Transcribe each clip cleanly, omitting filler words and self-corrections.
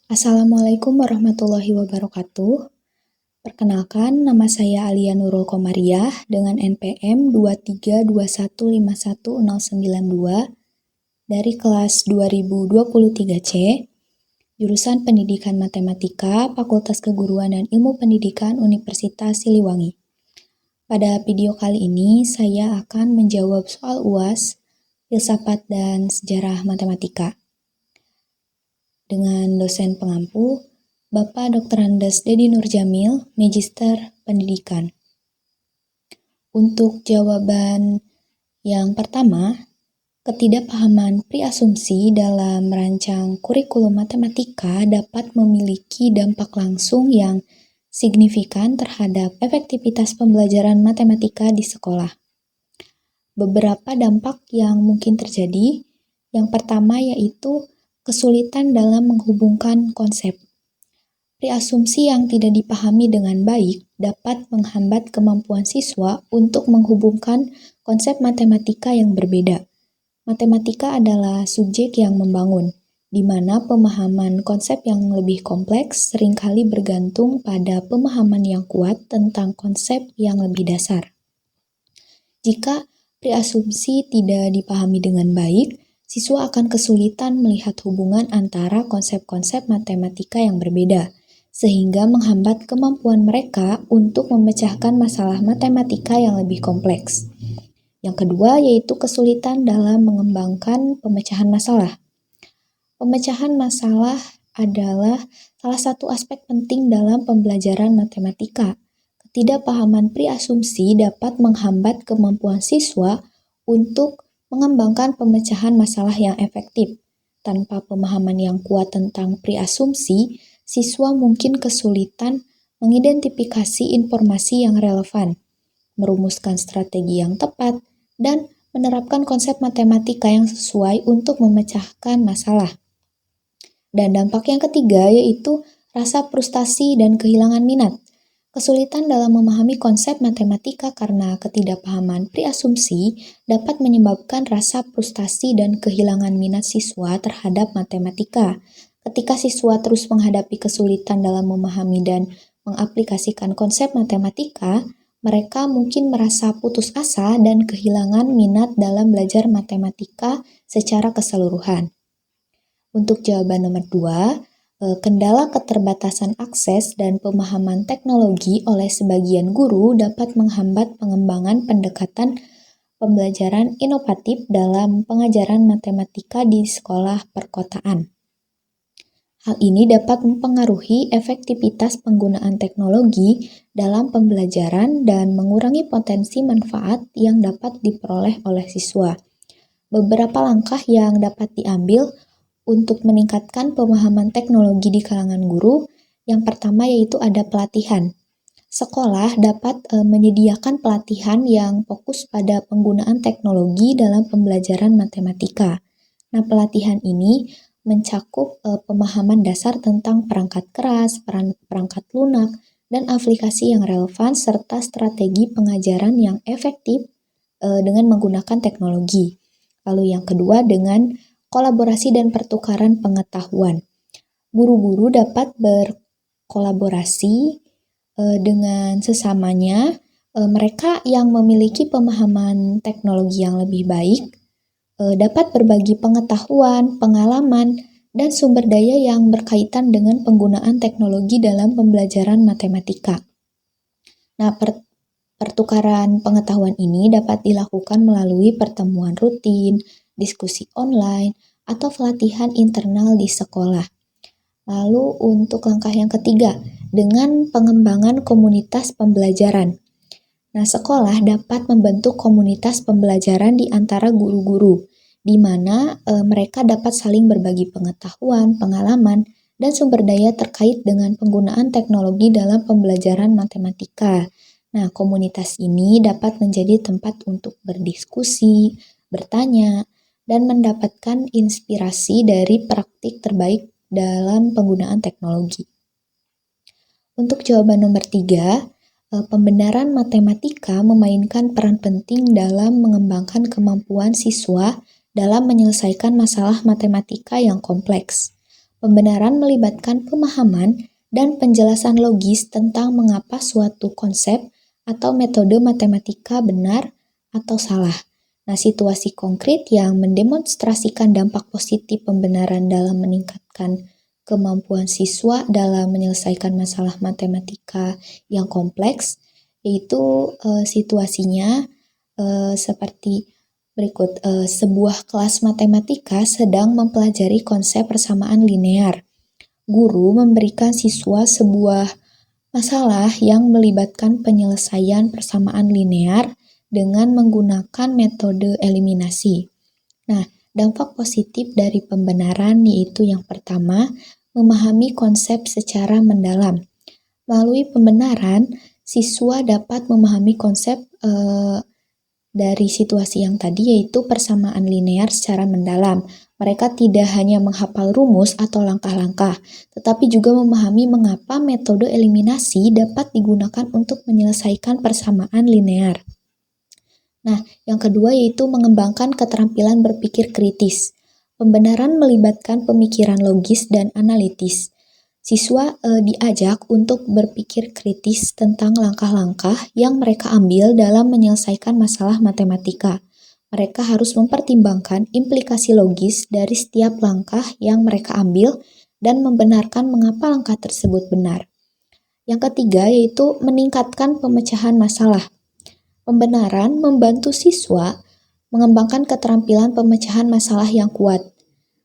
Assalamualaikum warahmatullahi wabarakatuh. Perkenalkan, nama saya Alia Nurul Komariah dengan NPM 232151092 dari kelas 2023C, jurusan Pendidikan Matematika, Fakultas Keguruan dan Ilmu Pendidikan Universitas Siliwangi. Pada video kali ini, saya akan menjawab soal UAS, filsafat dan sejarah matematika dengan dosen pengampu, Bapak Dr. Andes Dedi Nurjamil, Magister Pendidikan. Untuk jawaban yang pertama, ketidakpahaman preasumsi dalam merancang kurikulum matematika dapat memiliki dampak langsung yang signifikan terhadap efektivitas pembelajaran matematika di sekolah. Beberapa dampak yang mungkin terjadi, yang pertama yaitu kesulitan dalam menghubungkan konsep. Preasumsi yang tidak dipahami dengan baik dapat menghambat kemampuan siswa untuk menghubungkan konsep matematika yang berbeda. Matematika adalah subjek yang membangun, di mana pemahaman konsep yang lebih kompleks seringkali bergantung pada pemahaman yang kuat tentang konsep yang lebih dasar. Jika preasumsi tidak dipahami dengan baik, siswa akan kesulitan melihat hubungan antara konsep-konsep matematika yang berbeda, sehingga menghambat kemampuan mereka untuk memecahkan masalah matematika yang lebih kompleks. Yang kedua yaitu kesulitan dalam mengembangkan pemecahan masalah. Pemecahan masalah adalah salah satu aspek penting dalam pembelajaran matematika. Ketidakpahaman preasumsi dapat menghambat kemampuan siswa untuk mengembangkan pemecahan masalah yang efektif. Tanpa pemahaman yang kuat tentang preasumsi, siswa mungkin kesulitan mengidentifikasi informasi yang relevan, merumuskan strategi yang tepat, dan menerapkan konsep matematika yang sesuai untuk memecahkan masalah. Dan dampak yang ketiga yaitu rasa frustasi dan kehilangan minat. Kesulitan dalam memahami konsep matematika karena ketidakpahaman preasumsi dapat menyebabkan rasa frustasi dan kehilangan minat siswa terhadap matematika. Ketika siswa terus menghadapi kesulitan dalam memahami dan mengaplikasikan konsep matematika, mereka mungkin merasa putus asa dan kehilangan minat dalam belajar matematika secara keseluruhan. Untuk jawaban nomor 2, kendala keterbatasan akses dan pemahaman teknologi oleh sebagian guru dapat menghambat pengembangan pendekatan pembelajaran inovatif dalam pengajaran matematika di sekolah perkotaan. Hal ini dapat mempengaruhi efektivitas penggunaan teknologi dalam pembelajaran dan mengurangi potensi manfaat yang dapat diperoleh oleh siswa. Beberapa langkah yang dapat diambil untuk meningkatkan pemahaman teknologi di kalangan guru, yang pertama yaitu ada pelatihan. Sekolah dapat menyediakan pelatihan yang fokus pada penggunaan teknologi dalam pembelajaran matematika. Nah, pelatihan ini mencakup pemahaman dasar tentang perangkat keras, perangkat lunak, dan aplikasi yang relevan serta strategi pengajaran yang efektif dengan menggunakan teknologi. Lalu yang kedua dengan kolaborasi dan pertukaran pengetahuan. Guru-guru dapat berkolaborasi dengan sesamanya. Mereka yang memiliki pemahaman teknologi yang lebih baik dapat berbagi pengetahuan, pengalaman, dan sumber daya yang berkaitan dengan penggunaan teknologi dalam pembelajaran matematika. Nah, pertukaran pengetahuan ini dapat dilakukan melalui pertemuan rutin, diskusi online, atau pelatihan internal di sekolah. Lalu untuk langkah yang ketiga, dengan pengembangan komunitas pembelajaran. Nah, sekolah dapat membentuk komunitas pembelajaran di antara guru-guru, di mana mereka dapat saling berbagi pengetahuan, pengalaman, dan sumber daya terkait dengan penggunaan teknologi dalam pembelajaran matematika. Nah, komunitas ini dapat menjadi tempat untuk berdiskusi, bertanya, dan mendapatkan inspirasi dari praktik terbaik dalam penggunaan teknologi. Untuk jawaban nomor 3, pembenaran matematika memainkan peran penting dalam mengembangkan kemampuan siswa dalam menyelesaikan masalah matematika yang kompleks. Pembenaran melibatkan pemahaman dan penjelasan logis tentang mengapa suatu konsep atau metode matematika benar atau salah. Nah, situasi konkret yang mendemonstrasikan dampak positif pembenaran dalam meningkatkan kemampuan siswa dalam menyelesaikan masalah matematika yang kompleks, yaitu situasinya seperti berikut. Sebuah kelas matematika sedang mempelajari konsep persamaan linear. Guru memberikan siswa sebuah masalah yang melibatkan penyelesaian persamaan linear dengan menggunakan metode eliminasi. Nah, dampak positif dari pembenaran yaitu yang pertama, memahami konsep secara mendalam. Melalui pembenaran, siswa dapat memahami konsep dari situasi yang tadi, yaitu persamaan linear secara mendalam. Mereka tidak hanya menghafal rumus atau langkah-langkah, tetapi juga memahami mengapa metode eliminasi dapat digunakan untuk menyelesaikan persamaan linear. Nah, yang kedua yaitu mengembangkan keterampilan berpikir kritis. Pembenaran melibatkan pemikiran logis dan analitis. Siswa diajak untuk berpikir kritis tentang langkah-langkah yang mereka ambil dalam menyelesaikan masalah matematika. Mereka harus mempertimbangkan implikasi logis dari setiap langkah yang mereka ambil dan membenarkan mengapa langkah tersebut benar. Yang ketiga yaitu meningkatkan pemecahan masalah. Pembenaran membantu siswa mengembangkan keterampilan pemecahan masalah yang kuat.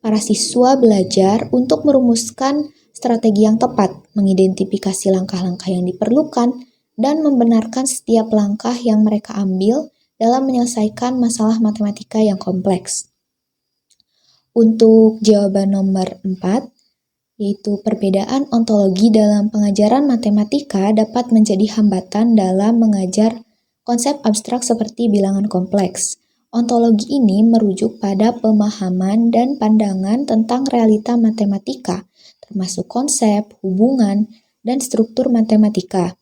Para siswa belajar untuk merumuskan strategi yang tepat, mengidentifikasi langkah-langkah yang diperlukan, dan membenarkan setiap langkah yang mereka ambil dalam menyelesaikan masalah matematika yang kompleks. Untuk jawaban nomor 4, yaitu perbedaan ontologi dalam pengajaran matematika dapat menjadi hambatan dalam mengajar konsep abstrak seperti bilangan kompleks. Ontologi ini merujuk pada pemahaman dan pandangan tentang realita matematika, termasuk konsep, hubungan, dan struktur matematika.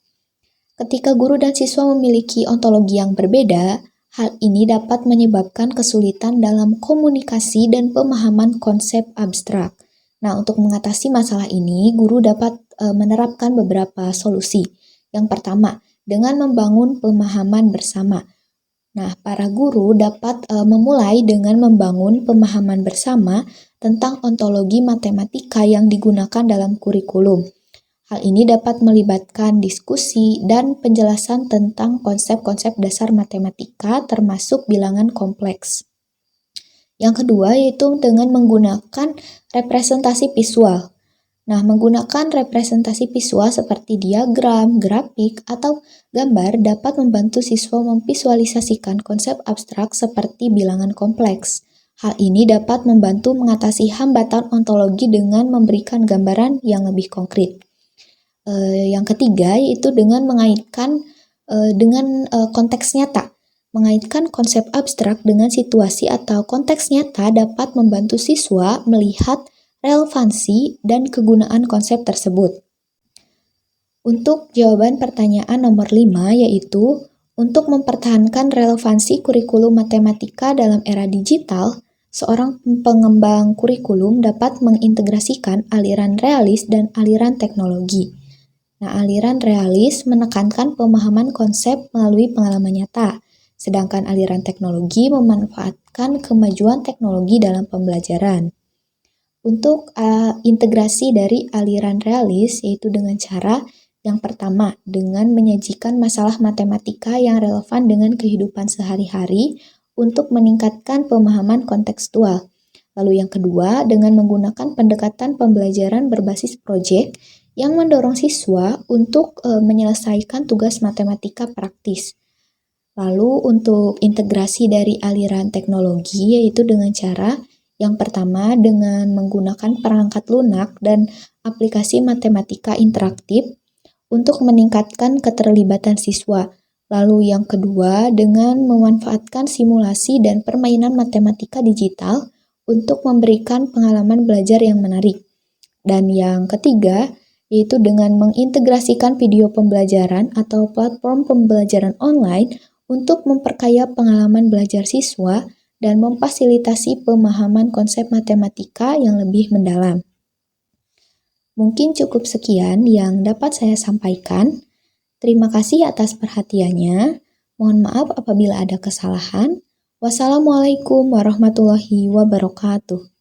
Ketika guru dan siswa memiliki ontologi yang berbeda, hal ini dapat menyebabkan kesulitan dalam komunikasi dan pemahaman konsep abstrak. Nah, untuk mengatasi masalah ini, guru dapat menerapkan beberapa solusi. Yang pertama, dengan membangun pemahaman bersama. Nah, para guru dapat memulai dengan membangun pemahaman bersama tentang ontologi matematika yang digunakan dalam kurikulum. Hal ini dapat melibatkan diskusi dan penjelasan tentang konsep-konsep dasar matematika termasuk bilangan kompleks. Yang kedua yaitu dengan menggunakan representasi visual. Nah, menggunakan representasi visual seperti diagram, grafik, atau gambar dapat membantu siswa memvisualisasikan konsep abstrak seperti bilangan kompleks. Hal ini dapat membantu mengatasi hambatan ontologi dengan memberikan gambaran yang lebih konkret. Yang ketiga yaitu dengan mengaitkan dengan konteks nyata. Mengaitkan konsep abstrak dengan situasi atau konteks nyata dapat membantu siswa melihat relevansi dan kegunaan konsep tersebut. Untuk jawaban pertanyaan nomor 5 yaitu untuk mempertahankan relevansi kurikulum matematika dalam era digital, seorang pengembang kurikulum dapat mengintegrasikan aliran realis dan aliran teknologi. Nah, aliran realis menekankan pemahaman konsep melalui pengalaman nyata, sedangkan aliran teknologi memanfaatkan kemajuan teknologi dalam pembelajaran. Untuk integrasi dari aliran realis yaitu dengan cara yang pertama dengan menyajikan masalah matematika yang relevan dengan kehidupan sehari-hari untuk meningkatkan pemahaman kontekstual. Lalu yang kedua dengan menggunakan pendekatan pembelajaran berbasis proyek yang mendorong siswa untuk menyelesaikan tugas matematika praktis. Lalu untuk integrasi dari aliran teknologi yaitu dengan cara yang pertama dengan menggunakan perangkat lunak dan aplikasi matematika interaktif untuk meningkatkan keterlibatan siswa. Lalu yang kedua dengan memanfaatkan simulasi dan permainan matematika digital untuk memberikan pengalaman belajar yang menarik. Dan yang ketiga yaitu dengan mengintegrasikan video pembelajaran atau platform pembelajaran online untuk memperkaya pengalaman belajar siswa dan memfasilitasi pemahaman konsep matematika yang lebih mendalam. Mungkin cukup sekian yang dapat saya sampaikan. Terima kasih atas perhatiannya. Mohon maaf apabila ada kesalahan. Wassalamualaikum warahmatullahi wabarakatuh.